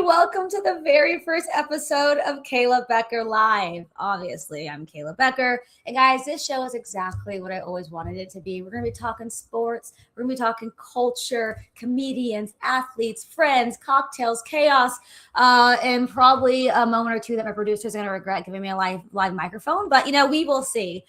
welcome to the very first episode of Kayla Becker Live. Obviously, I'm Kayla Becker. And guys, this show is exactly what I always wanted it to be. We're going to be talking sports. We're going to be talking culture, comedians, athletes, friends, cocktails, chaos, and probably a moment or two that my producer is going to regret giving me a live microphone. But, we will see.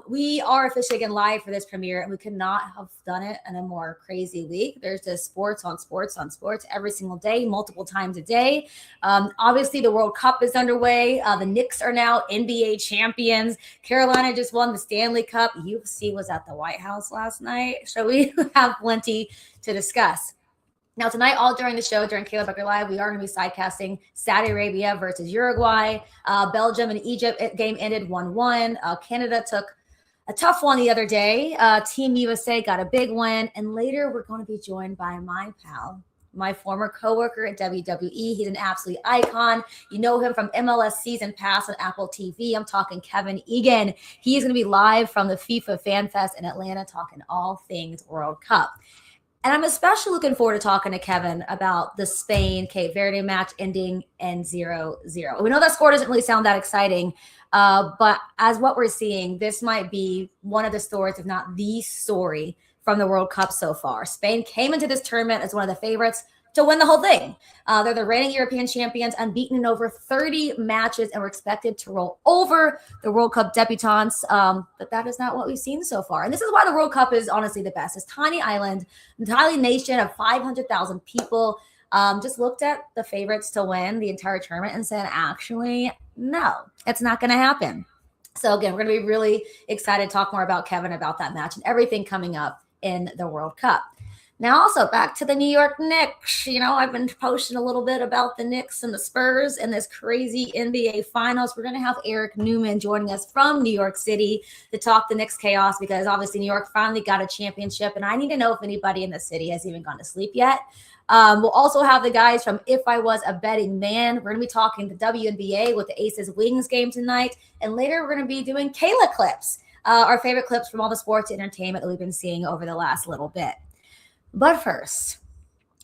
We are officially again live for this premiere, and we could not have done it in a more crazy week. There's just sports on sports on sports every single day, multiple times a day. Obviously, the World Cup is underway. The Knicks are now NBA champions. Carolina just won the Stanley Cup. UFC was at the White House last night. So we have plenty to discuss. Now, tonight, all during the show, during Kayla Becker Live, we are going to be sidecasting Saudi Arabia versus Uruguay. Belgium and Egypt game ended 1-1. Canada took a tough one the other day. Team USA got a big win. And later, we're going to be joined by my pal, my former coworker at WWE. He's an absolute icon. You know him from MLS Season Pass on Apple TV. I'm talking Kevin Egan. He is going to be live from the FIFA Fan Fest in Atlanta talking all things World Cup. And I'm especially looking forward to talking to Kevin about the Spain-Cape Verde match ending in 0-0. We know that score doesn't really sound that exciting, but as what we're seeing, this might be one of the stories, if not the story, from the World Cup so far. Spain came into this tournament as one of the favorites to win the whole thing. They're the reigning European champions, unbeaten in over 30 matches, and were expected to roll over the World Cup debutants. But that is not what we've seen so far. And this is why the World Cup is honestly the best. This tiny island, a tiny nation of 500,000 people just looked at the favorites to win the entire tournament and said, actually, no, it's not going to happen. So again, we're going to be really excited to talk more about Kevin, about that match and everything coming up in the World Cup. Now, also back to the New York Knicks. I've been posting a little bit about the Knicks and the Spurs and this crazy NBA Finals. We're going to have EricNeumann joining us from New York City to talk the Knicks chaos, because obviously New York finally got a championship, and I need to know if anybody in the city has even gone to sleep yet. We'll also have the guys from If I Was a Betting Man. We're going to be talking the WNBA with the Aces Wings game tonight, and later we're going to be doing Kayla clips, our favorite clips from all the sports entertainment that we've been seeing over the last little bit. But first,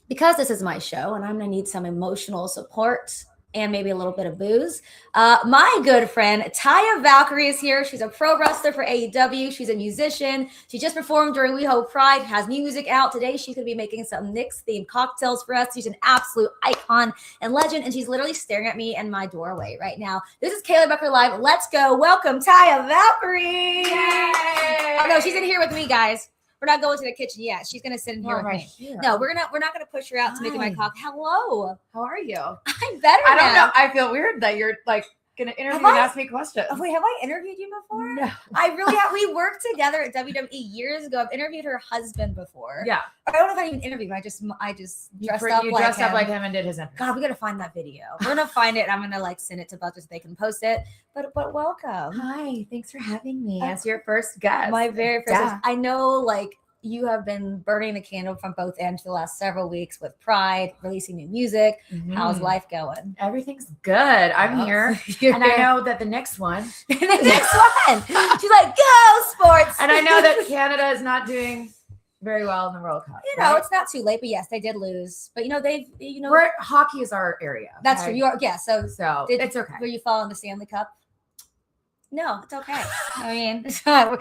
because this is my show and I'm going to need some emotional support and maybe a little bit of booze, my good friend Taya Valkyrie is here. She's a pro wrestler for AEW. She's a musician. She just performed during We Hope Pride, has new music out. Today, she's going to be making some Knicks-themed cocktails for us. She's an absolute icon and legend, and she's literally staring at me in my doorway right now. This is Kayla Becker Live. Let's go. Welcome, Taya Valkyrie. Yay! Oh, no, she's in here with me, guys. We're not going to the kitchen yet. She's going to sit in here with me. Here. No, we're not going to push her out to make my coffee. Hello. How are you? I'm better I now. don't know. I feel weird that you're like going to interview and ask me questions. Oh, wait, have I interviewed you before? No. I really have. We worked together at WWE years ago. I've interviewed her husband before. Yeah. I don't know if I even interviewed him. I just dressed up you like dressed him. up like him and did his interview. God, we got to find that video. We're going to find it. And I'm going to send it to Butcher so they can post it. But welcome. Hi. Thanks for having me as your first guest. My very first guest. I know you have been burning the candle from both ends for the last several weeks with Pride, releasing new music. Mm-hmm. How's life going? Everything's good. I'm here. And I know that the next one. She's like, go sports. And I know that Canada is not doing very well in the World Cup. Right? It's not too late, but yes, they did lose. But hockey is our area. That's true. You are, yeah. So it's okay. Were you following the Stanley Cup? No, it's okay. I mean, she's going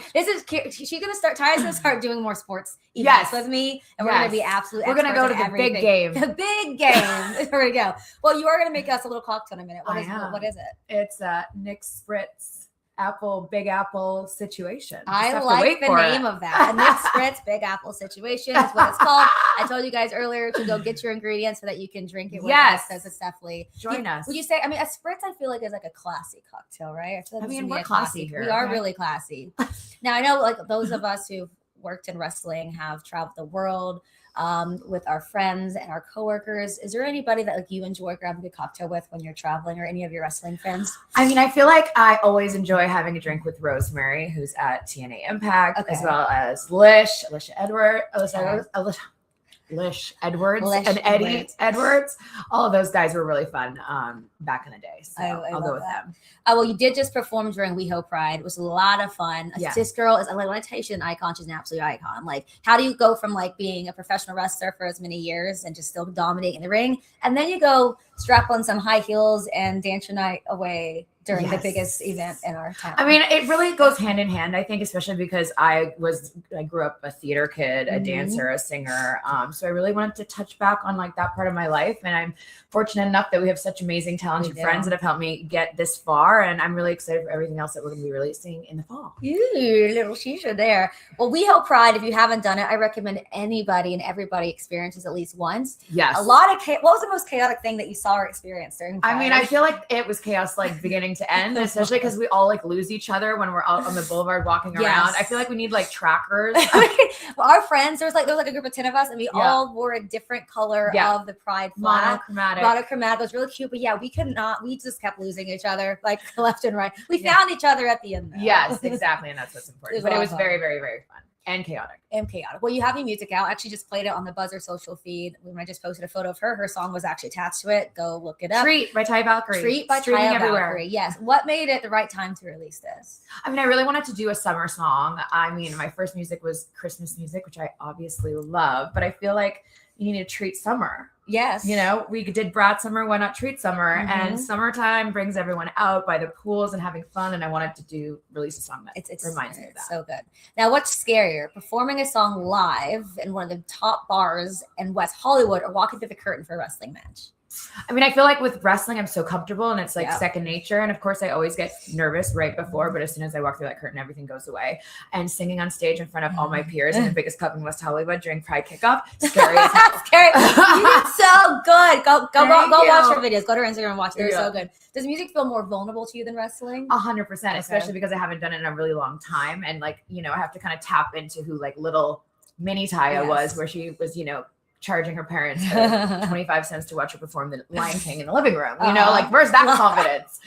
to start, Taya's going to start doing more sports events with me, and we're going to be absolute We're going to go to the big game. The big game. We're going to go. Well, you are going to make us a little cocktail in a minute. What is it? It's a Nick's Spritz Big Apple situation. I like the name of that. A Nick's Spritz Big Apple situation is what it's called. I told you guys earlier to go get your ingredients so that you can drink it with us, because it's definitely join us. Would you say? I mean, a Spritz I feel like is like a classy cocktail, right? We're classy here. We are really classy. Now I know those of us who've worked in wrestling have traveled the world with our friends and our coworkers. Is there anybody that you enjoy grabbing a cocktail with when you're traveling, or any of your wrestling friends? I mean, I feel like I always enjoy having a drink with Rosemary, who's at TNA Impact, as well as Alicia Edwards. Lish Edwards Lish and Eddie Edwards. Edwards. All of those guys were really fun back in the day. So I I'll love go with that. them. Well, you did just perform during WeHo Pride. It was a lot of fun. Yeah. This girl is like, when I tell you she's an icon, she's an absolute icon. Like, how do you go from like being a professional wrestler for as many years and just still dominate in the ring, and then you go strap on some high heels and dance your night away during the biggest event in our town? I mean, it really goes hand in hand, I think, especially because I grew up a theater kid, a dancer, a singer. So I really wanted to touch back on like that part of my life. And I'm fortunate enough that we have such amazing, talented friends that have helped me get this far. And I'm really excited for everything else that we're going to be releasing in the fall. You little shisha there. Well, WeHo Pride, if you haven't done it, I recommend anybody and everybody experiences at least once. Yes. A lot of what was the most chaotic thing that you saw or experienced during Pride? I mean, I feel like it was chaos like beginning to end, especially because we all like lose each other when we're out on the boulevard walking around. I feel like we need like trackers. Well, our friends, there was like a group of 10 of us, and we all wore a different color of the Pride flag. Monochromatic. It was really cute, but yeah, we could not. We just kept losing each other like left and right. We found each other at the end, though. Yes, exactly, and that's what's important. But it was fun. very, very, very fun and chaotic. Well, you have your music out. I actually just played it on the Buzzer social feed when I just posted a photo of her. Her song was actually attached to it. Go look it up. Treat by Taya Valkyrie. Treat by Taya Valkyrie. Yes. What made it the right time to release this? I mean, I really wanted to do a summer song. I mean, my first music was Christmas music, which I obviously love, but I feel like you need to treat summer. Yes. You know, we did Brat Summer, why not treat summer? And summertime brings everyone out by the pools and having fun. And I wanted to release a song that reminds me of that. So good. Now, what's scarier, performing a song live in one of the top bars in West Hollywood or walking through the curtain for a wrestling match? I mean, I feel like with wrestling, I'm so comfortable and it's like second nature. And of course, I always get nervous right before, but as soon as I walk through that curtain, everything goes away. And singing on stage in front of all my peers in the biggest club in West Hollywood during Pride Kickoff, scary as hell. Scary. You did so good. Go watch her videos. Go to her Instagram and watch it. They're so good. Does music feel more vulnerable to you than wrestling? 100%, especially because I haven't done it in a really long time. And like, you know, I have to kind of tap into who like little mini Taya was, where she was, you know, charging her parents 25 cents to watch her perform the Lion King in the living room. You know, like, where's that confidence?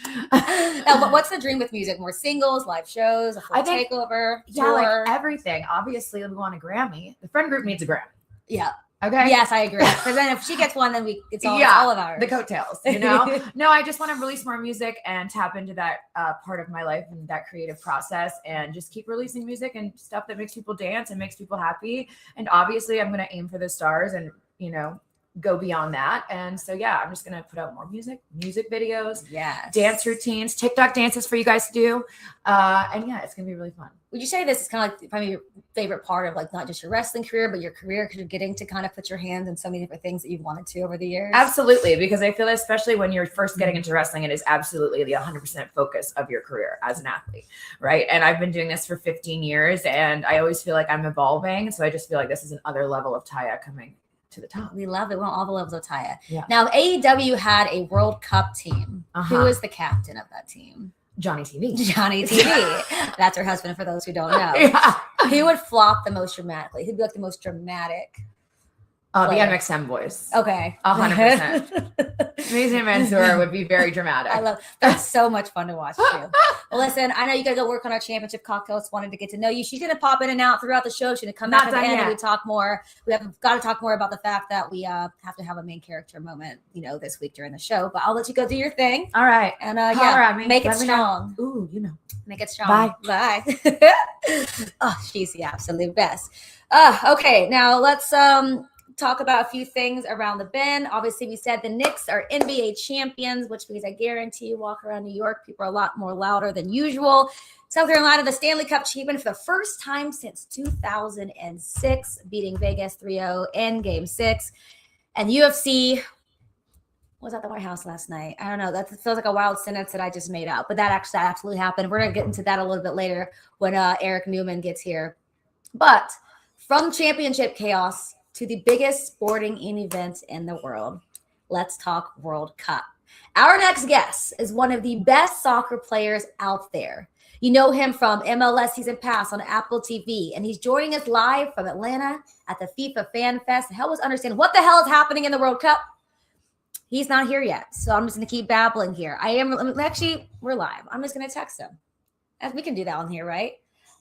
Now, what's the dream with music? More singles, live shows, a full takeover? Yeah, tour? Like everything. Obviously, we want a Grammy. The friend group needs a Grammy. Yeah. Okay. Yes, I agree. Because then if she gets one, then it's all of ours. The coattails, you know? No, I just want to release more music and tap into that part of my life and that creative process and just keep releasing music and stuff that makes people dance and makes people happy. And obviously I'm going to aim for the stars and, you know, go beyond that. And so, yeah, I'm just going to put out more music videos, dance routines, TikTok dances for you guys to do. And yeah, it's going to be really fun. Would you say this is kind of like probably your favorite part of like not just your wrestling career, but your career because you're getting to kind of put your hands in so many different things that you've wanted to over the years? Absolutely. Because I feel especially when you're first getting into wrestling, it is absolutely the 100% focus of your career as an athlete. Right. And I've been doing this for 15 years and I always feel like I'm evolving. So I just feel like this is another level of Taya coming to the top. We love it. We want all the levels of Taya. Yeah. Now, AEW had a World Cup team. Who is the captain of that team? Johnny TV. Johnny TV. That's her husband, for those who don't know. Who would flop the most dramatically? Who'd be like the most dramatic? The MXM boys. Okay. 100%. Amazing Mansoor would be very dramatic. I love that's so much fun to watch too. Well, listen, I know you gotta go work on our championship cocktails. Wanted to get to know you. She's gonna pop in and out throughout the show. She's gonna come back at the end and we talk more. We have got to talk more about the fact that we have to have a main character moment, you know, this week during the show. But I'll let you go do your thing. All right. And make it strong. Ooh, you know. Make it strong. Bye. Oh, she's the absolute best. Okay, now let's talk about a few things around the bend. Obviously, we said the Knicks are NBA champions, which means I guarantee you walk around New York, people are a lot more louder than usual. South Carolina, the Stanley Cup champion for the first time since 2006, beating Vegas 3-0 in Game 6. And UFC was at the White House last night. I don't know. That feels like a wild sentence that I just made up, but that actually absolutely happened. We're going to get into that a little bit later when EricNeumann gets here. But from championship chaos to the biggest sporting event in the world, let's talk World Cup. Our next guest is one of the best soccer players out there. You know him from MLS Season Pass on Apple TV, and he's joining us live from Atlanta at the FIFA Fan Fest to help us understand what the hell is happening in the World Cup. He's not here yet, so I'm just going to keep babbling here. We're live. I'm just going to text him. We can do that on here, right?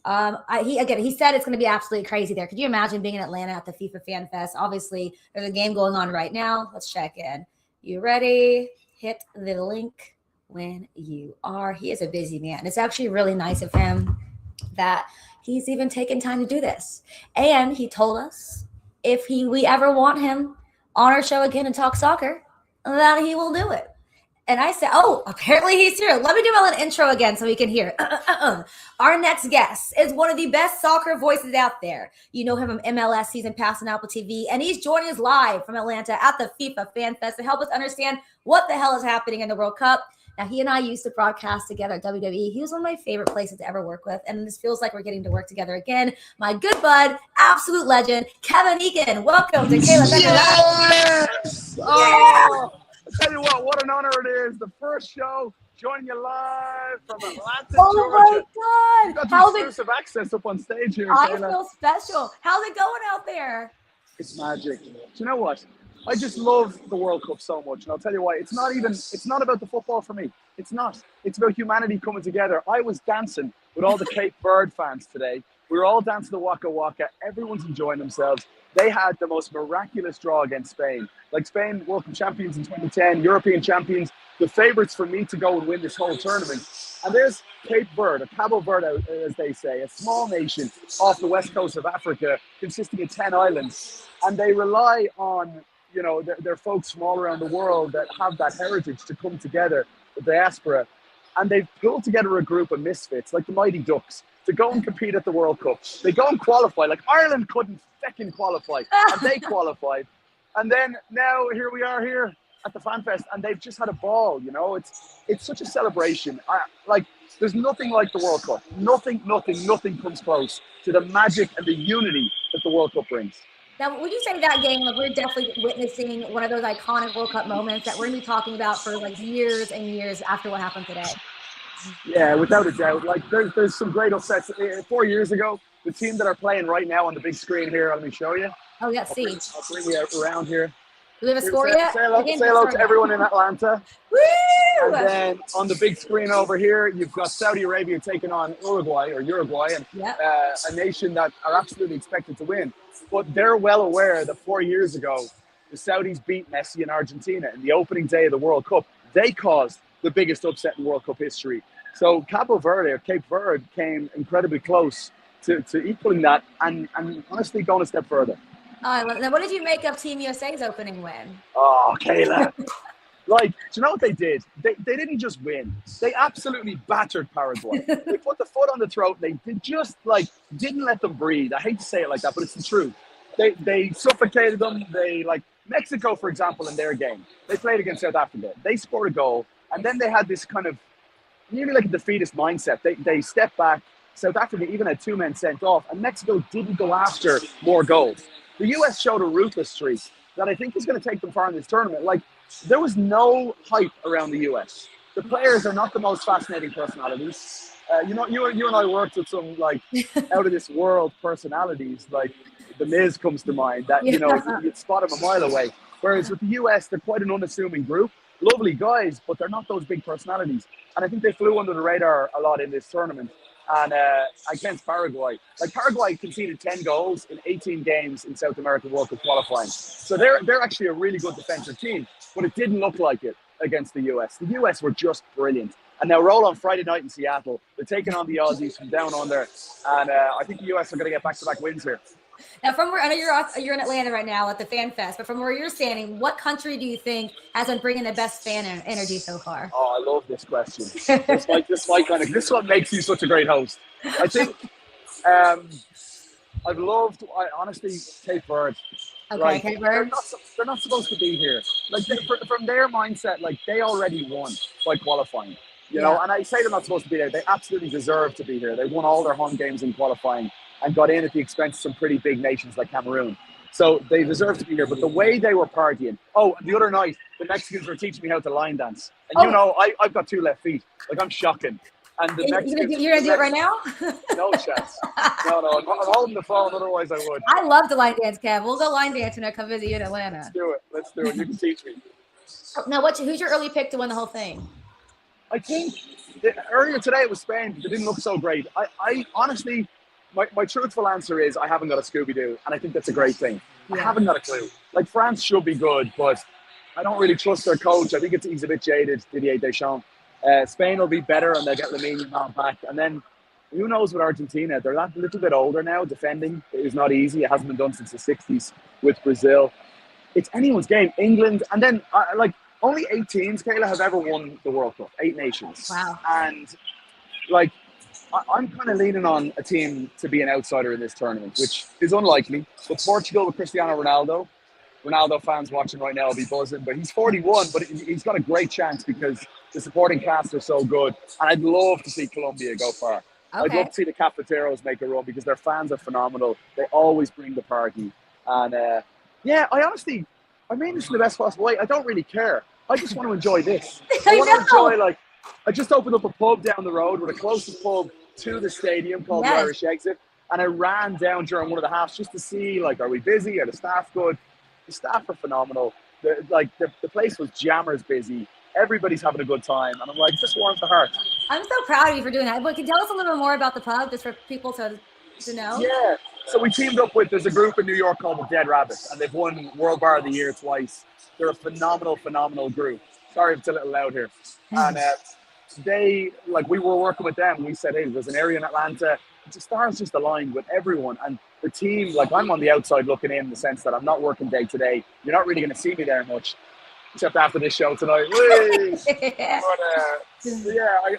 He said it's going to be absolutely crazy there. Could you imagine being in Atlanta at the FIFA Fan Fest? Obviously, there's a game going on right now. Let's check in. You ready? Hit the link when you are. He is a busy man. It's actually really nice of him that he's even taken time to do this. And he told us if we ever want him on our show again and talk soccer, that he will do it. And I said, oh, apparently he's here. Let me do my little intro again so we can hear it. Our next guest is one of the best soccer voices out there. You know him from MLS Season Pass on Apple TV, and he's joining us live from Atlanta at the FIFA Fan Fest to help us understand what the hell is happening in the World Cup. Now, he and I used to broadcast together at WWE. He was one of my favorite places to ever work with, and this feels like we're getting to work together again. My good bud, absolute legend, Kevin Egan. Welcome to Kayla Becker. Yes! Oh, I tell you what an honor it is. The first show, joining you live from Atlanta, Georgia. Oh, my God. You've got the exclusive access up on stage here, I Kayla. feel special. How's it going out there? It's magic. Do you know what? I just love the World Cup so much, and I'll tell you why. It's not about the football for me. It's not. It's about humanity coming together. I was dancing with all the Cape Verde fans today. We were all dancing the Waka Waka. Everyone's enjoying themselves. They had the most miraculous draw against Spain. Like Spain, World Cup champions in 2010, European champions, the favourites for me to go and win this whole tournament. And there's Cape Verde, or Cabo Verde, as they say, a small nation off the west coast of Africa, consisting of 10 islands. And they rely on, you know, their folks from all around the world that have that heritage to come together, the diaspora. And they've pulled together a group of misfits, like the Mighty Ducks, to go and compete at the World Cup. They go and qualify. Like Ireland couldn't feckin' qualify, and they qualified. And then now here we are here at the Fan Fest, and they've just had a ball. You know, it's such a celebration. Like there's nothing like the World Cup. Nothing comes close to the magic and the unity that the World Cup brings. Now, would you say that game, like, we're definitely witnessing one of those iconic World Cup moments that we're going to be talking about for like years and years after what happened today? Yeah, without a doubt. Like there's some great upsets. 4 years ago, the team that are playing right now on the big screen here, let me show you. Oh, yeah, see. I'll bring you around here. Do we have a score yet? Say hello to everyone in Atlanta. Woo! And then on the big screen over here, you've got Saudi Arabia taking on Uruguay, and a nation that are absolutely expected to win. But they're well aware that 4 years ago, the Saudis beat Messi in Argentina in the opening day of the World Cup. They caused the biggest upset in World Cup history. So Cabo Verde, or Cape Verde, came incredibly close to equaling that and honestly going a step further. Now, what did you make of Team USA's opening win? Oh, Kayla. Like, do you know what they did? They didn't just win. They absolutely battered Paraguay. They put the foot on the throat. They just, like, didn't let them breathe. I hate to say it like that, but it's the truth. They suffocated them. Mexico, for example, in their game, they played against South Africa. They scored a goal, and then they had this kind of nearly like a defeatist mindset. They stepped back. South Africa even had 2 men sent off, and Mexico didn't go after more goals. The US showed a ruthless streak that I think is going to take them far in this tournament. Like, there was no hype around the US. The players are not the most fascinating personalities. You and I worked with some like out of this world personalities. Like the Miz comes to mind. That you'd spot him a mile away. Whereas with the US, they're quite an unassuming group. Lovely guys, but they're not those big personalities. And I think they flew under the radar a lot in this tournament. And against Paraguay, like Paraguay conceded 10 goals in 18 games in South American World Cup qualifying. So they're actually a really good defensive team, but it didn't look like it against the US. The US were just brilliant. And now roll on Friday night in Seattle. They're taking on the Aussies from down under. And I think the US are going to get back-to-back wins here. Now, from where I know you're in Atlanta right now at the Fan Fest, but from where you're standing, what country do you think has been bringing the best fan energy so far? Oh, I love this question. This is what makes you such a great host. I think honestly, Cape Verde. Okay, like, Cape Verde. They're not supposed to be here. Like from their mindset, like they already won by qualifying. You know, and I say they're not supposed to be there. They absolutely deserve to be here. They won all their home games in qualifying and got in at the expense of some pretty big nations like Cameroon. So they deserve to be here. But the way they were partying. Oh, the other night, the Mexicans were teaching me how to line dance. And you know, I've got 2 left feet. Like, I'm shocking. And the Mexicans... You're going to do it right now? No chance. No, I'm holding the phone, otherwise I would. I love to line dance, Kev. We'll go line dance when I come visit you in Atlanta. Let's do it. You can teach me. Now, who's your early pick to win the whole thing? I think earlier today it was Spain. They didn't look so great. I honestly, my truthful answer is I haven't got a Scooby-Doo, and I think that's a great thing. I haven't got a clue. Like, France should be good, but I don't really trust their coach. I think he's a bit jaded, Didier Deschamps. Spain will be better, and they'll get Lamine Yamal back. And then who knows with Argentina? They're that little bit older now. Defending is not easy. It hasn't been done since the 60s with Brazil. It's anyone's game. England, and then like only 8 teams, Kayla, have ever won the World Cup. 8 nations. Wow. And like, I'm kind of leaning on a team to be an outsider in this tournament, which is unlikely. But Portugal with Cristiano Ronaldo. Ronaldo fans watching right now will be buzzing, but he's 41, but he's got a great chance because the supporting cast are so good. And I'd love to see Colombia go far. Okay. I'd love to see the Cafeteros make a run because their fans are phenomenal. They always bring the party. And yeah, I mean this in the best possible way. I don't really care. I just want to enjoy this. I want to enjoy, like, I just opened up a pub down the road. We're the closest pub to the stadium called the Irish Exit. And I ran down during one of the halves just to see, like, are we busy? Are the staff good? The staff are phenomenal. The place was jammers busy. Everybody's having a good time. And I'm like, it just warms the heart. I'm so proud of you for doing that. But can you tell us a little more about the pub, just for people to know? Yeah. So we teamed up there's a group in New York called the Dead Rabbits, and they've won World Bar of the Year twice. They're a phenomenal group. Sorry if it's a little loud here. And we were working with them. We said, hey, there's an area in Atlanta. The stars just aligned with everyone. And the team, like, I'm on the outside looking in the sense that I'm not working day to day. You're not really going to see me there much, except after this show tonight. I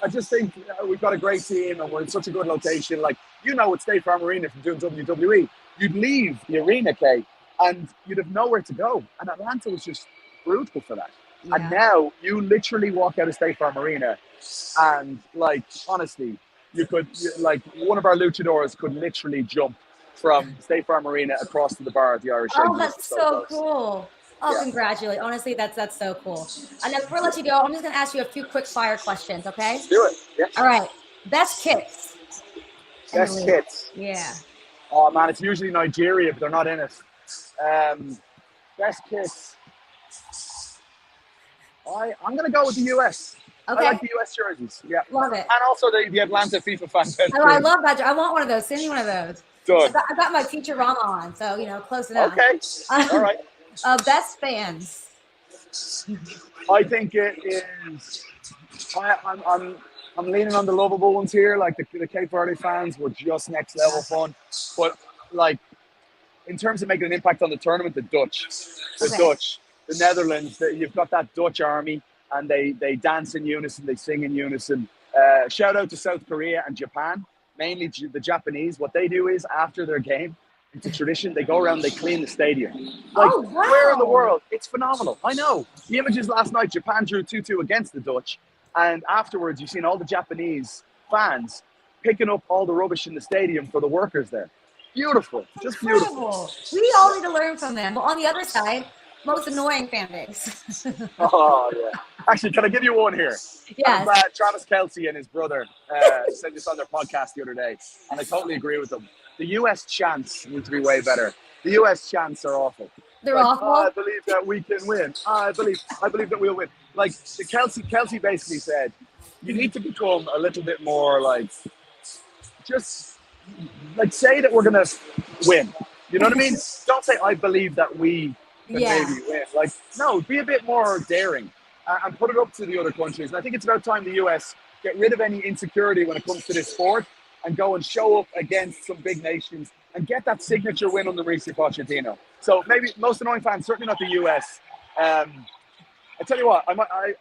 just think we've got a great team and we're in such a good location. Like, with State Farm Arena from doing WWE, you'd leave the arena, Kay, and you'd have nowhere to go. And Atlanta was just brutal for that. Yeah. And now you literally walk out of State Farm Arena and, like, honestly, one of our luchadors could literally jump from State Farm Arena across to the bar at the Irish Exit. Oh, that's so cool. Oh, yeah. Congratulations. Honestly, that's so cool. And then before I let you go, I'm just going to ask you a few quick fire questions, okay? Let's do it. Yeah. All right. Best kits. Best kits. Yeah. Oh, man, it's usually Nigeria, but they're not in it. Best kits. I'm going to go with the US. Okay. I like the US jerseys. Yeah. Love it. And also the Atlanta FIFA fans. Oh, I love that. I want one of those. Send me one of those. Done. I got my Futurama on, so, close enough. Okay. All right. Best fans. I think it is. I'm leaning on the lovable ones here. Like the Cape Verde fans were just next level fun. But, like, in terms of making an impact on the tournament, the Dutch, the Netherlands. You've got that Dutch army, and they dance in unison, they sing in unison. Shout out to South Korea and Japan, mainly the Japanese. What they do is after their game, it's a tradition. They go around, they clean the stadium. Like, where in the world? It's phenomenal. I know. The images last night, Japan drew 2-2 against the Dutch. And afterwards, you've seen all the Japanese fans picking up all the rubbish in the stadium for the workers there. Beautiful. Just beautiful. We all need to learn from them. But on the other side, most annoying fan base. Oh, yeah. Actually, can I give you one here? Yes. Travis Kelce and his brother said this on their podcast the other day, and I totally agree with them. The U.S. chants need to be way better. The U.S. chants are awful. They're awful? Oh, I believe that we can win. I believe that we'll win. Like, the Kelce basically said, you need to become a little bit more, like, just, like, say that we're going to win. You know what I mean? Don't say, I believe that we can maybe win. Like, no, be a bit more daring and put it up to the other countries. And I think it's about time the US get rid of any insecurity when it comes to this sport and go and show up against some big nations and get that signature win on the Mauricio Pochettino. So maybe most annoying fans, certainly not the US. I tell you what, I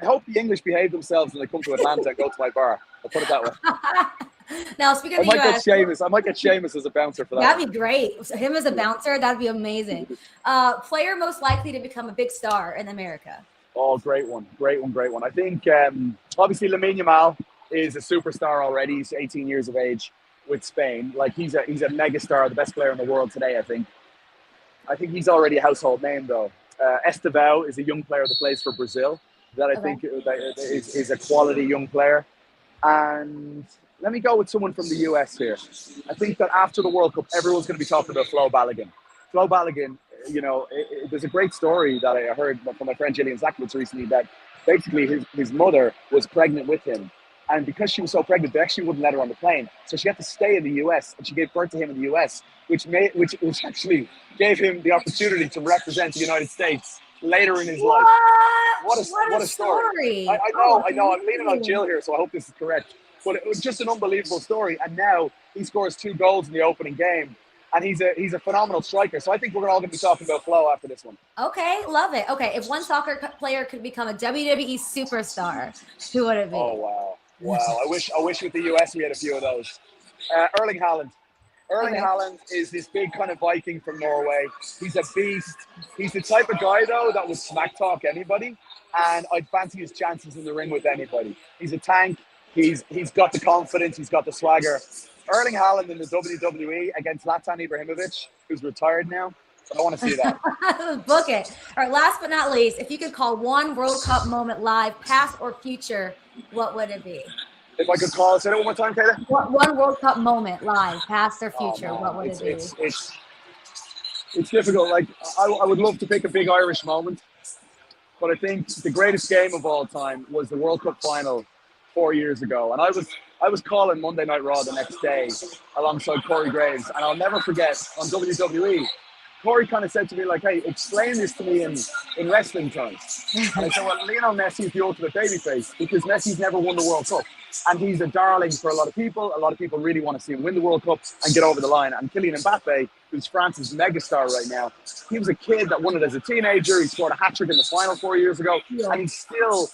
hope the English behave themselves when they come to Atlanta and go to my bar. I'll put it that way. Now, speaking of the US, I might get Seamus as a bouncer for that. That'd be great. Him as a bouncer, that'd be amazing. Player most likely to become a big star in America. Oh, great one. I think obviously Lamine Yamal is a superstar already. He's 18 years of age with Spain. Like, he's a mega star, the best player in the world today, I think. I think he's already a household name, though. Estevão is a young player that plays for Brazil that I think is a quality young player. And let me go with someone from the US here. I think that after the World Cup, everyone's going to be talking about Flo Balogun. Flo Balogun, there's a great story that I heard from my friend Gillian Zachowicz recently that basically his mother was pregnant with him. And because she was so pregnant, they actually wouldn't let her on the plane. So she had to stay in the US, and she gave birth to him in the US, which actually gave him the opportunity to represent the United States later in his life. What a story. I know, I'm leaning on Jill here, so I hope this is correct. But it was just an unbelievable story. And now he scores 2 goals in the opening game. And he's a phenomenal striker. So I think we're all going to be talking about Flo after this one. Okay, love it. Okay, if one soccer player could become a WWE superstar, who would it be? Oh, wow. Wow. I wish with the US we had a few of those. Erling Haaland. Haaland is this big kind of Viking from Norway. He's a beast. He's the type of guy, though, that would smack talk anybody. And I'd fancy his chances in the ring with anybody. He's a tank. He's got the confidence. He's got the swagger. Erling Haaland in the WWE against Zlatan Ibrahimovic, who's retired now. So I want to see that. Book it. All right, last but not least, if you could call one World Cup moment live, past or future, what would it be? If I could call it, say it one more time, Kayla. One World Cup moment live, past or future, what would it be? It's difficult. Like I would love to pick a big Irish moment, but I think the greatest game of all time was the World Cup final 4 years ago, and I was calling Monday Night Raw the next day alongside Corey Graves, and I'll never forget on WWE. Corey kind of said to me, like, hey, explain this to me in wrestling terms. And I said, well, Lionel Messi is the ultimate babyface because Messi's never won the World Cup. And he's a darling for a lot of people. A lot of people really want to see him win the World Cup and get over the line. And Kylian Mbappe, who's France's megastar right now, he was a kid that won it as a teenager. He scored a hat-trick in the final 4 years ago. Yeah. And he still,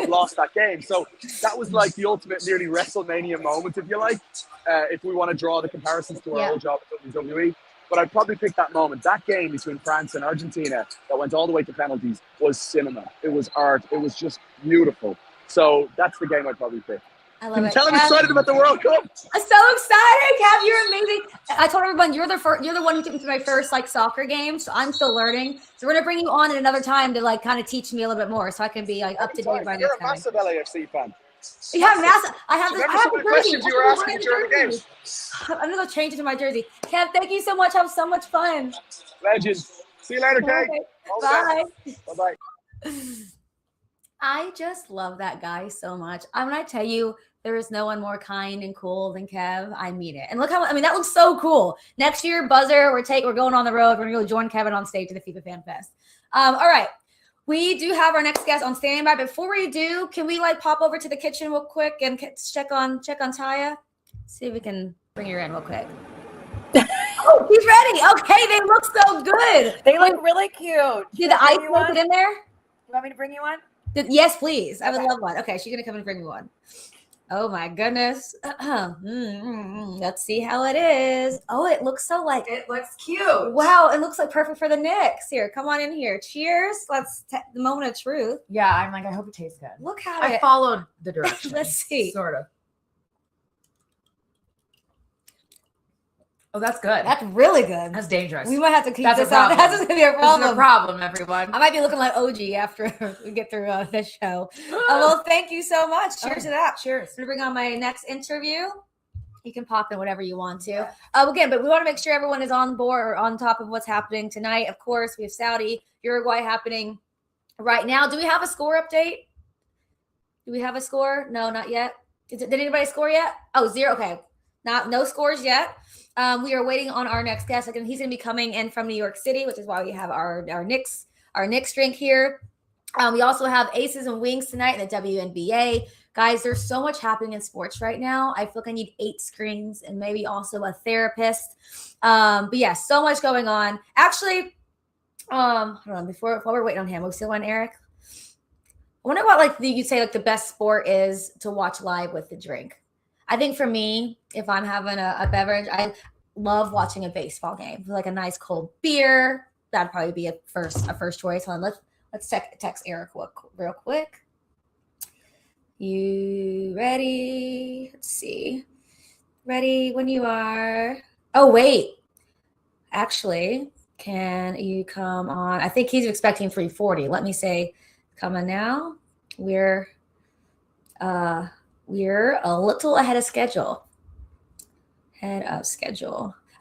lost that game. So that was like the ultimate nearly WrestleMania moment, if you like, if we want to draw the comparisons to our old job at WWE. But I'd probably pick that moment. That game between France and Argentina that went all the way to penalties was cinema. It was art. It was just beautiful. So that's the game I'd probably pick. I love it. Tell him excited about the World Cup. I'm so excited, Kev. You're amazing. I told everyone you're the one who took me to my first soccer game. So I'm still learning. So we're gonna bring you on at another time to kind of teach me a little bit more, so I can be up to date by next time. You're a massive LAFC fan. Yeah, massive. I have the questions you were asking during the game. I'm gonna change it to my jersey. Kev, thank you so much. Have so much fun. Legend. See you later, Kay. Bye. Bye-bye. I just love that guy so much. When I tell you, there is no one more kind and cool than Kev. I mean it. And look that looks so cool. Next year, Buzzer, we're going on the road. We're gonna go join Kevin on stage at the FIFA Fan Fest. All right. We do have our next guest on standby. Before we do, can we pop over to the kitchen real quick and check on Taya? See if we can bring her in real quick. Oh, he's ready. Okay, they look so good. They look really cute. Did the ice make it in there? You want me to bring you one? Yes, please. I would love one. Okay, she's gonna come and bring me one. Oh my goodness. Let's see how it is. Oh, it looks so it looks cute. Wow, it looks perfect for the Knicks. Here, come on in here. Cheers. The moment of truth. Yeah, I'm I hope it tastes good. Look at I followed the directions. Let's see. Sort of. Oh, that's good. That's really good. That's dangerous. We might have to keep this out. That's going to be a problem. That's a problem, everyone. I might be looking like OG after we get through this show. Well, thank you so much. Cheers to that. Cheers. I'm going to bring on my next interview. You can pop in whatever you want to. Again, but we want to make sure everyone is on board or on top of what's happening tonight. Of course, we have Saudi, Uruguay happening right now. Do we have a score update? Do we have a score? No, not yet. Did anybody score yet? Oh, 0. Okay. No scores yet. We are waiting on our next guest. Again, he's going to be coming in from New York City, which is why we have our Knicks drink here. We also have Aces and Wings tonight in the WNBA. Guys, there's so much happening in sports right now. I feel like I need 8 screens and maybe also a therapist. But yeah, so much going on. Actually, hold on. While we're waiting on him, we still on Eric. I wonder what you'd say the best sport is to watch live with the drink. I think for me, if I'm having a beverage, I love watching a baseball game with a nice cold beer. That'd probably be a first choice. Hold on, let's text Eric real quick. You ready? Let's see. Ready when you are. Oh wait, actually, can you come on? I think he's expecting 3:40. Let me say, come on now. We're a little ahead of schedule. I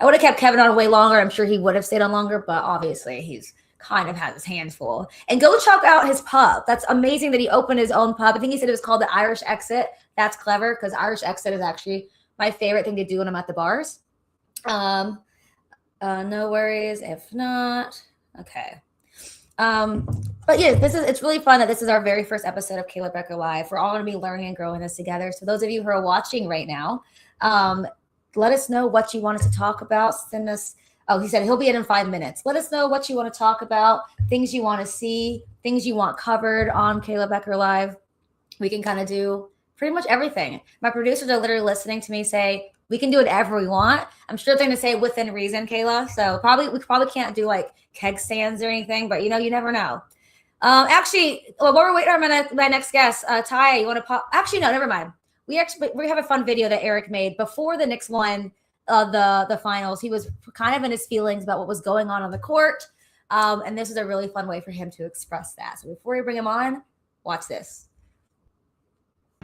would have kept Kevin on way longer. I'm sure he would have stayed on longer, but obviously he's kind of has his hands full. And go check out his pub. That's amazing that he opened his own pub. I think he said it was called the Irish Exit. That's clever because Irish Exit is actually my favorite thing to do when I'm at the bars. No worries if not. Okay. But yeah, it's really fun that this is our very first episode of Kayla Becker Live. We're all going to be learning and growing this together. So those of you who are watching right now, let us know what you want us to talk about. Send us. Oh, he said he'll be in 5 minutes. Let us know what you want to talk about, things you want to see, things you want covered on Kayla Becker Live. We can kind of do pretty much everything. My producers are literally listening to me say, we can do whatever we want. I'm sure they're going to say within reason, Kayla. So we probably can't do like keg stands or anything, but you never know. Actually, while we're waiting on my next guest, Taya, you want to pop? Actually, no, never mind. We have a fun video that Eric made before the Knicks won the finals. He was kind of in his feelings about what was going on the court. And this is a really fun way for him to express that. So before we bring him on, watch this.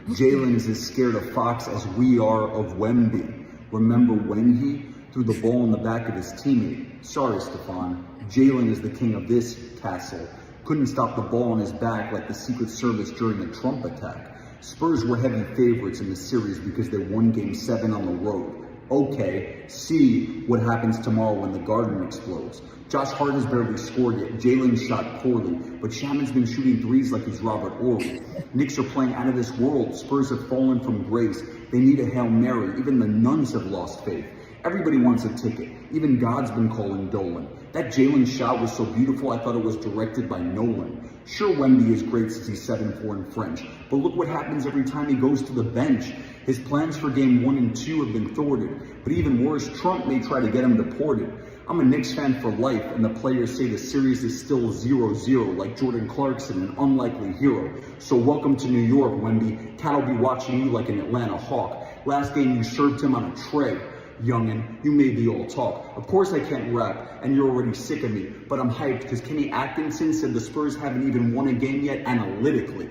Jalen is as scared of Fox as we are of Wemby. Remember when he threw the ball in the back of his teammate? Sorry, Stefan. Jalen is the king of this castle. Couldn't stop the ball on his back like the Secret Service during the Trump attack. Spurs were heavy favorites in the series because they won Game 7 on the road. Okay, see what happens tomorrow when the Garden explodes. Josh Hart has barely scored yet. Jalen shot poorly, but Shaman's been shooting threes like he's Robert Horry. Knicks are playing out of this world. Spurs have fallen from grace. They need a Hail Mary. Even the nuns have lost faith. Everybody wants a ticket. Even God's been calling Dolan. That Jalen shot was so beautiful, I thought it was directed by Nolan. Sure, Wemby is great since he's 7'4" in French, but look what happens every time he goes to the bench. His plans for Game 1 and 2 have been thwarted, but even worse, Trump may try to get him deported. I'm a Knicks fan for life, and the players say the series is still 0-0, like Jordan Clarkson, an unlikely hero. So welcome to New York, Wemby. Cat will be watching you like an Atlanta Hawk. Last game you served him on a tray. Youngin, you may be all talk. Of course I can't rap, and you're already sick of me, but I'm hyped because Kenny Atkinson said the Spurs haven't even won a game yet analytically.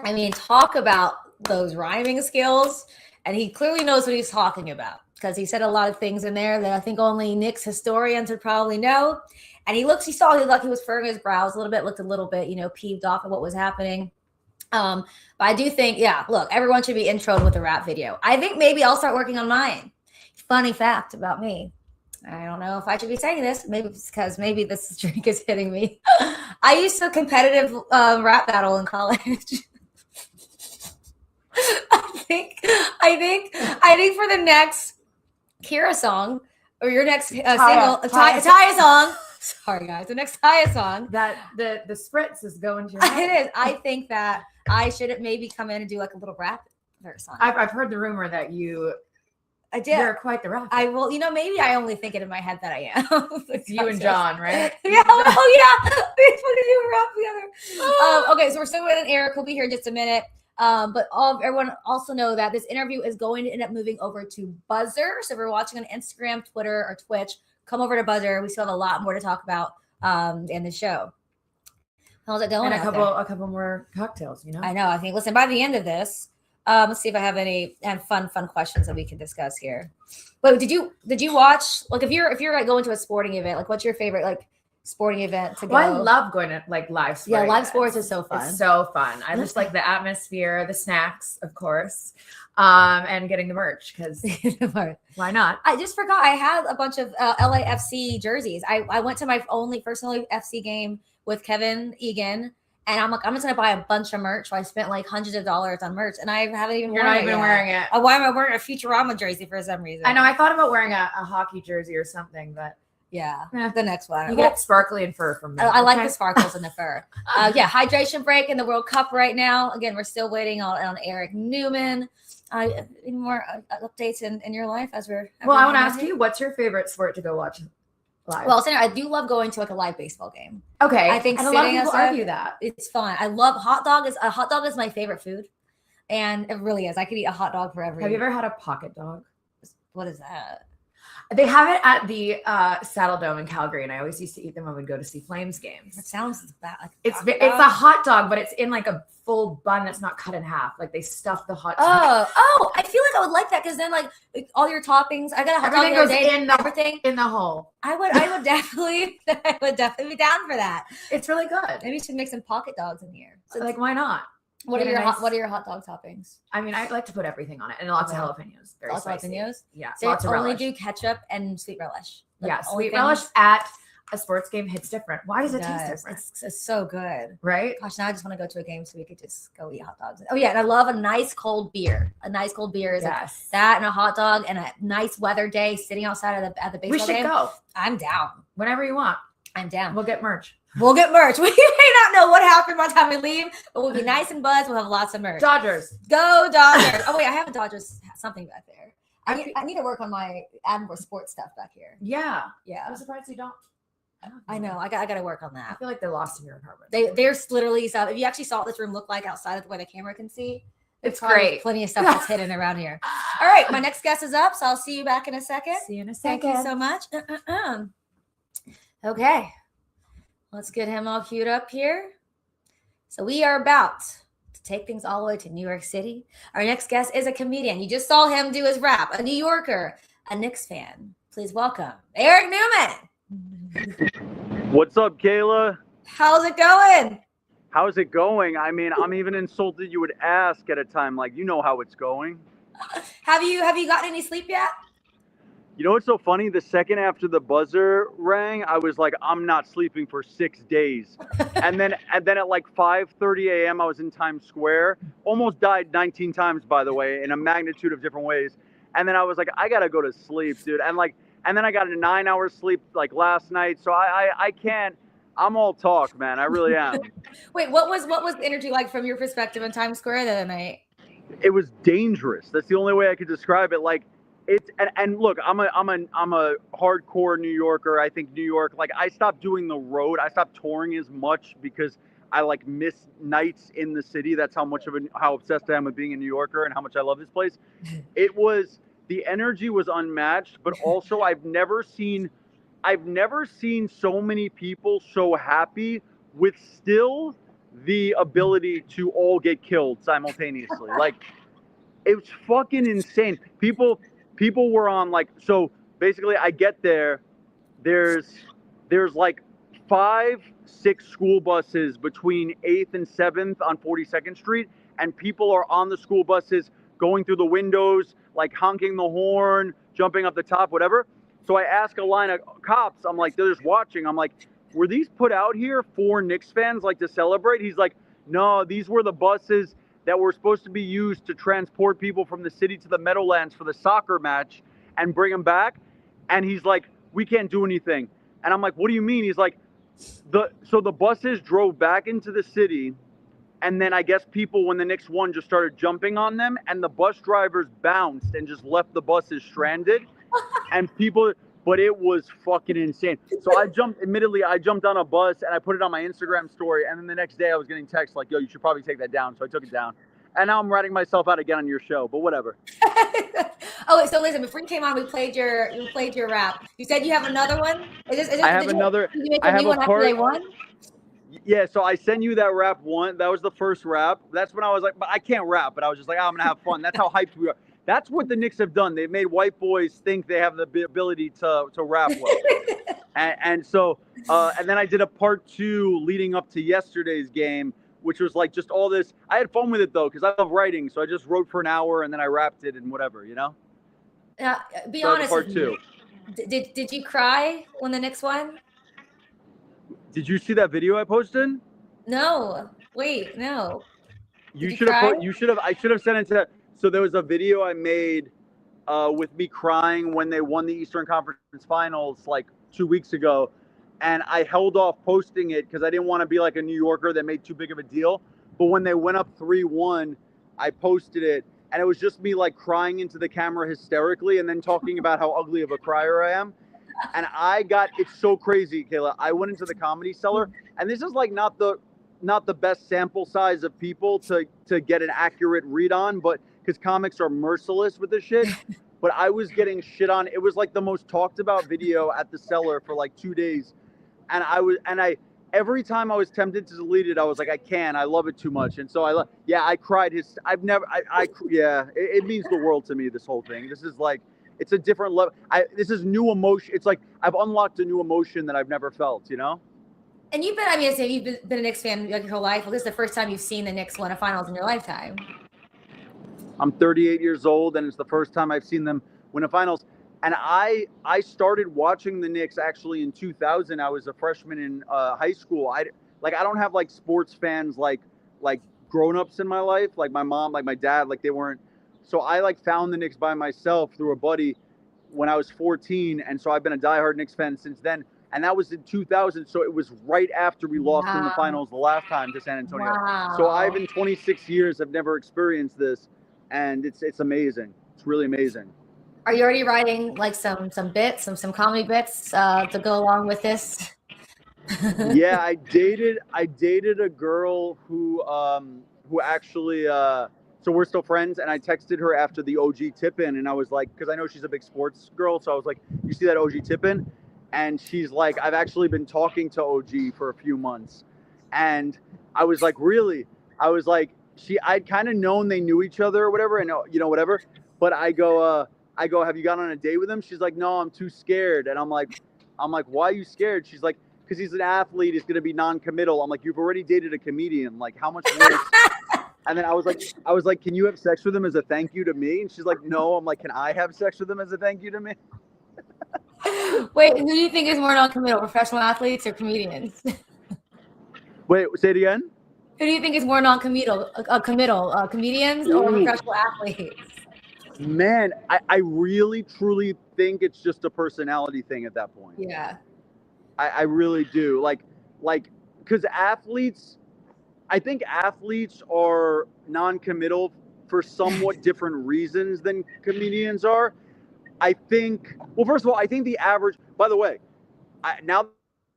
I mean, talk about those rhyming skills, and he clearly knows what he's talking about because he said a lot of things in there that I think only Knicks historians would probably know. And he looked like he was furrowing his brows a little bit, looked a little bit, peeved off at what was happening. But I do think, look, everyone should be introed with a rap video. I think maybe I'll start working on mine. Funny fact about me. I don't know if I should be saying this. Maybe it's because maybe this drink is hitting me. I used to competitive rap battle in college. I think for the next Kira song or your next single, Taya song. Sorry guys, the next Taya song. That the spritz is going to your head. It is. I think that I should maybe come in and do like a little rap verse on it. I've heard the rumor that you're quite the rapper. I will, maybe I only think it in my head that I am. It's you and John, right? Yeah. Oh yeah. We fucking do a rap together. Okay, so we're still waiting. Eric will be here in just a minute. But everyone also know that this interview is going to end up moving over to Buzzer. So if you're watching on Instagram, Twitter, or Twitch, come over to Buzzer. We still have a lot more to talk about in the show. How's it going? And a couple more cocktails, I know. I think. Listen, by the end of this, let's see if I have any fun questions that we can discuss here. Wait, did you watch? Like, if you're like going to a sporting event, like, what's your favorite like sporting event to go? Well, I love going to like live sports. Yeah, live sports is so fun. It's so fun. I just like the atmosphere, the snacks, of course, and getting the merch because why not? I just forgot I had a bunch of LAFC jerseys. I went to my only first FC game with Kevin Egan, and I'm like, I'm just gonna buy a bunch of merch. So I spent like hundreds of dollars on merch, and I haven't even. You're not even wearing it. Why am I wearing a Futurama jersey for some reason? I know. I thought about wearing a hockey jersey or something, but. Yeah, the next one. You get sparkly and fur from me. I like the sparkles and the fur. Hydration break in the World Cup right now. Again, we're still waiting on EricNeumann. Any more updates in your life as we're? Well, I want to ask you, what's your favorite sport to go watch live? Well, I do love going to like a live baseball game. Okay, I think and a lot of people argue that it's fun. I love hot dog. A hot dog is my favorite food, and it really is. I could eat a hot dog forever. Have you ever had a pocket dog? What is that? They have it at the Saddle Dome in Calgary, and I always used to eat them when we'd go to see Flames games. It sounds bad. Like It's a hot dog, but it's in like a full bun that's not cut in half. Like they stuff the hot dog. Oh! I feel like I would like that because then like all your toppings. I got a hot dog Everything the other goes day, in everything in the hole. I would definitely be down for that. It's really good. Maybe you should make some pocket dogs in here. So like, why not? What are Get a your nice- what are your hot dog toppings? I mean, I like to put everything on it, and lots of jalapenos. Very Lots of spicy. jalapenos? Yeah, So lots of only relish. do ketchup and sweet relish. Like, Yeah, only sweet things- relish at a sports game hits different. Why does it taste does. different? It's so good. Right? Gosh, now I just want to go to a game so we could just go eat hot dogs. Oh yeah, and I love a nice cold beer. A nice cold beer is like Yes. that and a hot dog and a nice weather day sitting outside of the baseball We should game. go I'm down. whenever you want. I'm down. We'll get merch. We'll get merch. We may not know what happened by the time we leave, but we'll be nice and buzzed. We'll have lots of merch. Dodgers. Go Dodgers. Oh wait, I have a Dodgers something back there. I I need to work on my add more sports stuff back here. Yeah. Yeah, I'm surprised you don't. I know. I got to work on I that. feel like they lost in your apartment. There's literally stuff. If you actually saw what this room look like outside of where the camera can see, It's probably great. Plenty of stuff that's hidden around here. All right, my next guest is up, so I'll see you back in a second. See you in a Thank second. you so much. Okay, let's get him all queued up here. So we are about to take things all the way to New York City. Our next guest is a comedian. You just saw him do his rap, a New Yorker, a Knicks fan. Please welcome EricNeumann. What's up, Kayla? How's it going? How's it going? I mean, I'm even insulted you would ask at a time like, you know how it's going. Have you gotten any sleep yet? You know what's so funny? The second after the buzzer rang, I was like, I'm not sleeping for 6 days. and then at like 5:30 a.m., I was in Times Square. Almost died 19 times, by the way, in a magnitude of different ways. And then I was like, I gotta go to sleep, dude. And then I got a 9 hours sleep like last night. So I can't. I'm all talk, man. I really am. Wait, what was the energy like from your perspective in Times Square the other night? It was dangerous. That's the only way I could describe it. Like it's and look, I'm a hardcore New Yorker. I think New York, like I stopped doing the road. I stopped touring as much because I like miss nights in the city. That's how obsessed I am with being a New Yorker and how much I love this place. The energy was unmatched, but also I've never seen so many people so happy with still the ability to all get killed simultaneously. Like it was fucking insane. People were on like, so basically I get there's like 5-6 school buses between 8th and 7th on 42nd Street, and people are on the school buses going through the windows, like honking the horn, jumping up the top, whatever. So I ask a line of cops, I'm like, they're just watching. I'm like, were these put out here for Knicks fans like to celebrate? He's like, no, these were the buses that were supposed to be used to transport people from the city to the Meadowlands for the soccer match and bring them back. And he's like, we can't do anything. And I'm like, what do you mean? He's like, so the buses drove back into the city. And then I guess people, when the Knicks won, just started jumping on them. And the bus drivers bounced and just left the buses stranded. And people, but it was fucking insane. So I jumped on a bus and I put it on my Instagram story. And then the next day I was getting texts like, yo, you should probably take that down. So I took it down. And now I'm ratting myself out again on your show, but whatever. Oh, so listen, before you came on, we played your rap. You said you have another one? I have another. Did you make a new one after they won? Yeah, so I sent you that rap one. That was the first rap. That's when I was like, but I can't rap. But I was just like, I'm going to have fun. That's how hyped we are. That's what the Knicks have done. They've made white boys think they have the ability to rap well. and so, and then I did a part 2 leading up to yesterday's game, which was like just all this. I had fun with it, though, because I love writing. So I just wrote for an hour and then I rapped it and whatever, you know? Be so honest part with 2. me. Did you cry when the Knicks won? Did you see that video I posted? No. Wait, no. You should have I should have sent it to. So there was a video I made with me crying when they won the Eastern Conference Finals like 2 weeks ago. And I held off posting it because I didn't want to be like a New Yorker that made too big of a deal. But when they went up 3-1, I posted it. And it was just me like crying into the camera hysterically and then talking about how ugly of a crier I am. And it's so crazy, Kayla. I went into the Comedy Cellar, and this is like not the best sample size of people to get an accurate read on, but because comics are merciless with this shit. but I was getting shit on. It was like the most talked about video at the Cellar for like 2 days. And I every time I was tempted to delete it, I was like, I love it too much. And so I cried it means the world to me, this whole thing. This is like, it's a different level. This is new emotion. It's like, I've unlocked a new emotion that I've never felt, you know? And you've been a Knicks fan like your whole life. Well, this is the first time you've seen the Knicks win a finals in your lifetime. I'm 38 years old, and it's the first time I've seen them win a finals. And I started watching the Knicks actually in 2000. I was a freshman in high school. I don't have like sports fans like grown-ups in my life, like my mom, like my dad, like they weren't. So I like found the Knicks by myself through a buddy when I was 14, and so I've been a diehard Knicks fan since then. And that was in 2000, so it was right after we lost in the finals the last time to San Antonio. Wow. So I've in 26 years have never experienced this, and it's amazing. It's really amazing. Are you already writing like some bits, some comedy bits to go along with this? Yeah, I dated a girl who actually so we're still friends, and I texted her after the OG tip-in, and I was like, because I know she's a big sports girl, so I was like, you see that OG tip-in? And she's like, I've actually been talking to OG for a few months. And I was like, really? I was like, I'd kind of known they knew each other or whatever, and whatever. But I go, have you gone on a date with him? She's like, no, I'm too scared. And I'm like, why are you scared? She's like, because he's an athlete, he's gonna be non-committal. I'm like, you've already dated a comedian. Like, how much worse? And then I was like, can you have sex with him as a thank you to me? And she's like, no. I'm like, can I have sex with him as a thank you to me? Wait, who do you think is more non-committal, professional athletes or comedians? Wait, say it again. Who do you think is more non-committal, comedians or professional athletes? Man, I really, truly think it's just a personality thing at that point. Yeah. I really do. Like, because I think athletes are non-committal for somewhat different reasons than comedians are. I think, well, first of all, I think the average, by the way, now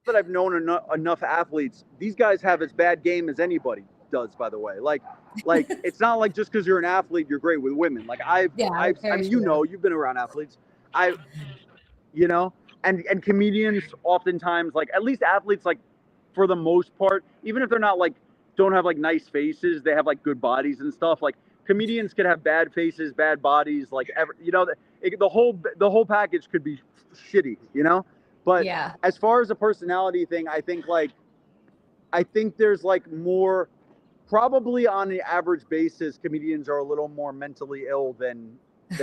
that I've known enough athletes, these guys have as bad game as anybody does, by the way. Like it's not like just because you're an athlete, you're great with women. Like I mean, you've been around athletes. And comedians oftentimes, like, at least athletes, like, for the most part, even if they're not like, don't have like nice faces, they have like good bodies and stuff. Like, comedians could have bad faces, bad bodies, like, the whole package could be shitty, But yeah. As far as a personality thing, I think there's like more, probably on the average basis, comedians are a little more mentally ill than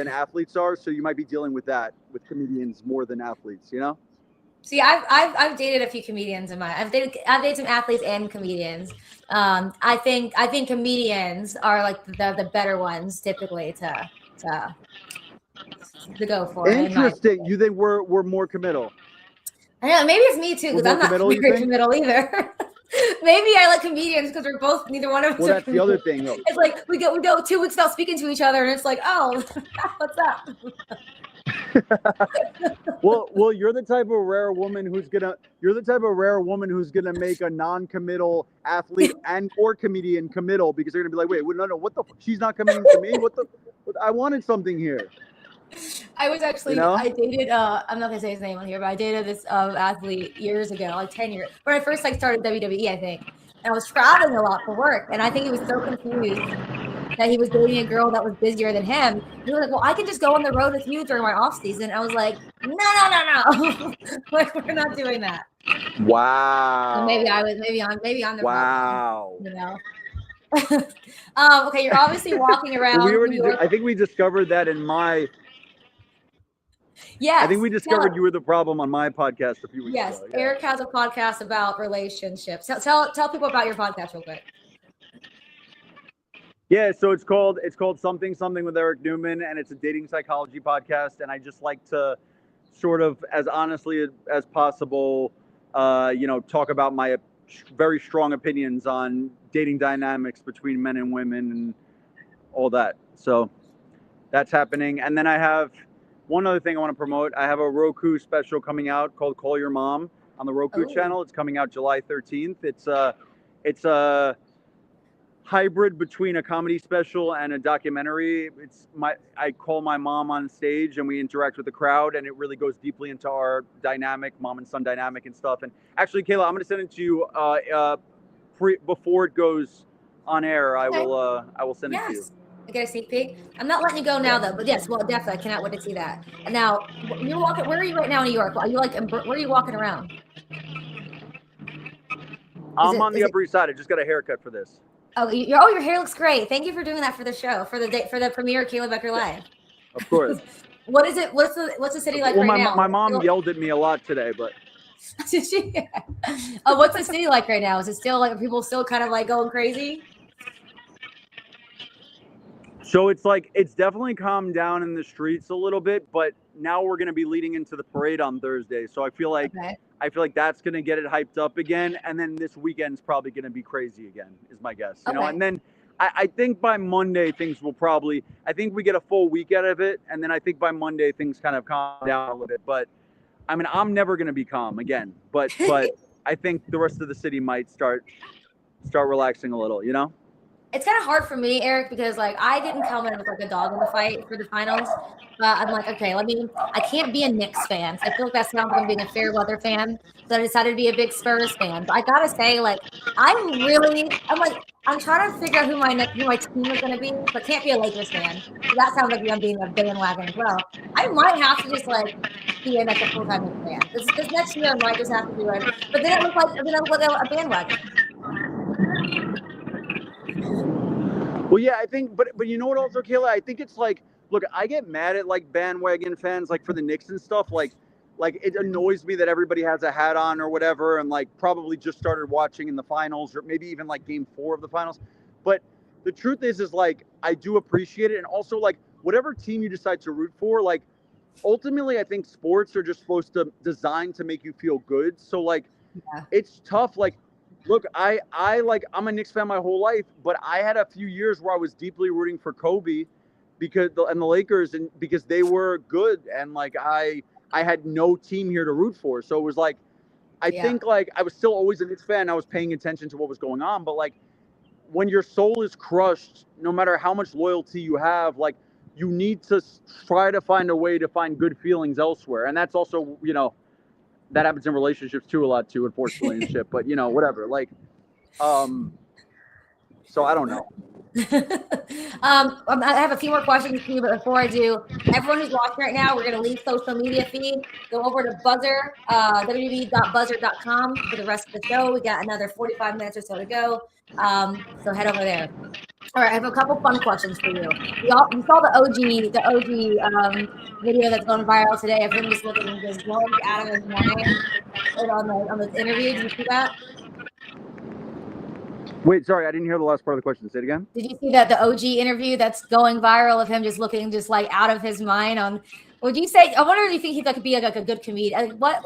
athletes are. So you might be dealing with that with comedians more than athletes, See, I've dated a few comedians I've dated some athletes and comedians. I think comedians are like the better ones typically to go for. Interesting. You think we're more committal? I know, maybe it's me too, because I'm not very committal either. Maybe I like comedians because neither one of us. Well, that's the other thing, though. It's like we go 2 weeks without speaking to each other, and it's like, oh, what's up? Well, you're the type of rare woman who's gonna make a non-committal athlete or comedian committal, because they're gonna be like, wait, no, what the? She's not committing to me. What the? I wanted something here. I was actually, I dated, I'm not gonna say his name on here, but I dated this athlete years ago, like 10 years, when I first started WWE, I think. And I was traveling a lot for work, and I think he was so confused that he was dating a girl that was busier than him. He was like, well, I can just go on the road with you during my off season. I was like, no. Like, we're not doing that. Wow. So maybe I'm the wow. Okay, you're obviously walking around. I think we discovered that in my. Yes. I think we discovered you were the problem on my podcast a few weeks ago. Yes, Eric has a podcast about relationships. Tell people about your podcast real quick. Yeah, so it's called Something with EricNeumann, and it's a dating psychology podcast. And I just like to sort of, as honestly as possible, talk about my very strong opinions on dating dynamics between men and women and all that. So that's happening. And then I have one other thing I want to promote. I have a Roku special coming out called Call Your Mom on the Roku channel. It's coming out July 13th. It's a hybrid between a comedy special and a documentary. I call my mom on stage and we interact with the crowd, and it really goes deeply into our dynamic, mom and son dynamic and stuff. And actually, Kayla, I'm going to send it to you before it goes on air. Okay. I will send it to you. I get a sneak peek. I'm not letting you go now, though. But yes, well, definitely, I cannot wait to see that. And now, you're walking. Where are you right now in New York? Are you like? Where are you walking around? I'm on the Upper East Side. I just got a haircut for this. Oh, your hair looks great. Thank you for doing that for the show, for the premiere of Kayla Becker Live. Of course. What is it? What's the city like right now? My mom yelled at me a lot today, but. Did she? Oh, what's the city like right now? Is it still like, are people still kind of like going crazy? So it's definitely calmed down in the streets a little bit, but now we're going to be leading into the parade on Thursday. So I feel like that's going to get it hyped up again, and then this weekend's probably going to be crazy again, is my guess. You know, and then I think by Monday things will I think we get a full week out of it, and then I think by Monday things kind of calm down a little bit. But I mean, I'm never going to be calm again, but I think the rest of the city might start relaxing a little, you know? It's kind of hard for me, Eric, because like I didn't come in with like a dog in the fight for the finals. But I'm like, okay, I can't be a Knicks fan. I feel like that sounds like I'm being a fair weather fan. So I decided to be a big Spurs fan. But I gotta say, like, I'm trying to figure out who my team is gonna be, but can't be a Lakers fan. So that sounds like I'm being a bandwagon as well. I might have to just like be a full-time Knicks fan. This next year I might just have to do it. But then I look like a bandwagon. Well, yeah, I think, but you know what also, Kayla? I think it's like, look, I get mad at like bandwagon fans, like for the Knicks and stuff. Like it annoys me that everybody has a hat on or whatever, and like probably just started watching in the finals or maybe even like game 4 of the finals. But the truth is like, I do appreciate it. And also like whatever team you decide to root for, like ultimately, I think sports are just supposed to design to make you feel good. So like, it's tough. Like, look, I'm a Knicks fan my whole life, but I had a few years where I was deeply rooting for Kobe and the Lakers, and because they were good, and like I had no team here to root for. So it was like, I think like I was still always a Knicks fan. I was paying attention to what was going on, but like when your soul is crushed, no matter how much loyalty you have, like you need to try to find a way to find good feelings elsewhere. And that's also, you know, that happens in relationships too, a lot too, unfortunately, and shit. But you know, whatever. Like, so I don't know. I have a few more questions for you, but before I do, everyone who's watching right now, we're going to leave social media feed. Go over to Buzzer, www.buzzer.com for the rest of the show. We got another 45 minutes or so to go. So head over there. All right, I have a couple fun questions for you. You saw the OG video that's going viral today of him just looking just blowing out of his mind on the interview. Did you see that? Wait, sorry, I didn't hear the last part of the question. Say it again. Did you see that the OG interview that's going viral of him just looking just like out of his mind on? Would you say? I wonder if you think he could be like a good comedian. What